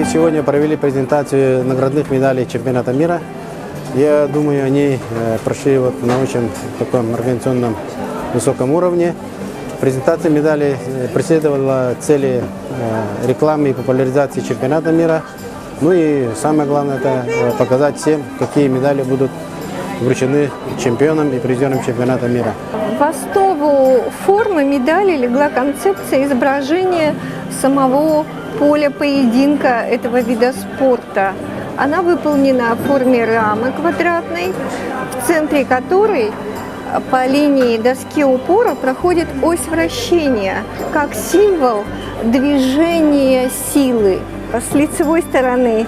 Мы сегодня провели презентацию наградных медалей чемпионата мира. Я думаю, они прошли на очень таком организационном высоком уровне. Презентация медалей преследовала цели рекламы и популяризации чемпионата мира. Ну и самое главное, это показать всем, какие медали будут вручены чемпионам и призерам чемпионата мира. В основу формы медали легла концепция изображения самого поля поединка этого вида спорта. Она выполнена в форме рамы квадратной, в центре которой по линии доски упора проходит ось вращения, как символ движения силы. С лицевой стороны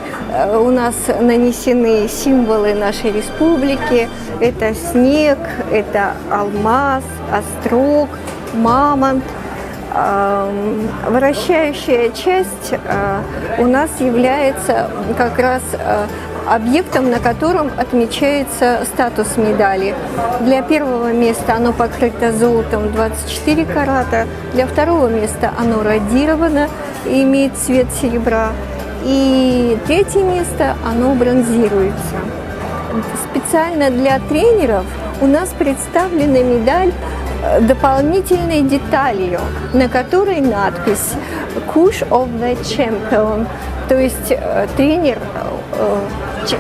у нас нанесены символы нашей республики. Это снег, это алмаз, острог, мамонт. Вращающая часть у нас является как раз объектом, на котором отмечается статус медали. Для первого места оно покрыто золотом 24 карата, для второго места оно радировано и имеет цвет серебра, и третье место оно бронзируется. Специально для тренеров у нас представлена медаль дополнительной деталью, на которой надпись «Couch of the Champion», то есть тренер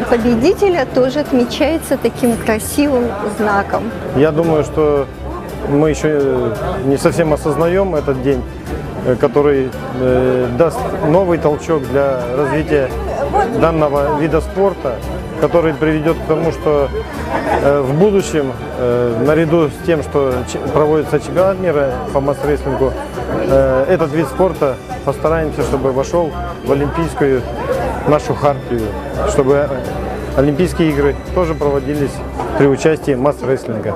победителя тоже отмечается таким красивым знаком. Я думаю, что мы еще не совсем осознаем этот день, который даст новый толчок для развития данного вида спорта, который приведет к тому, что в будущем, наряду с тем, что проводится чемпионат мира по масс-рестлингу, этот вид спорта постараемся, чтобы вошел в олимпийскую нашу хартию, чтобы Олимпийские игры тоже проводились при участии масс-рестлинга.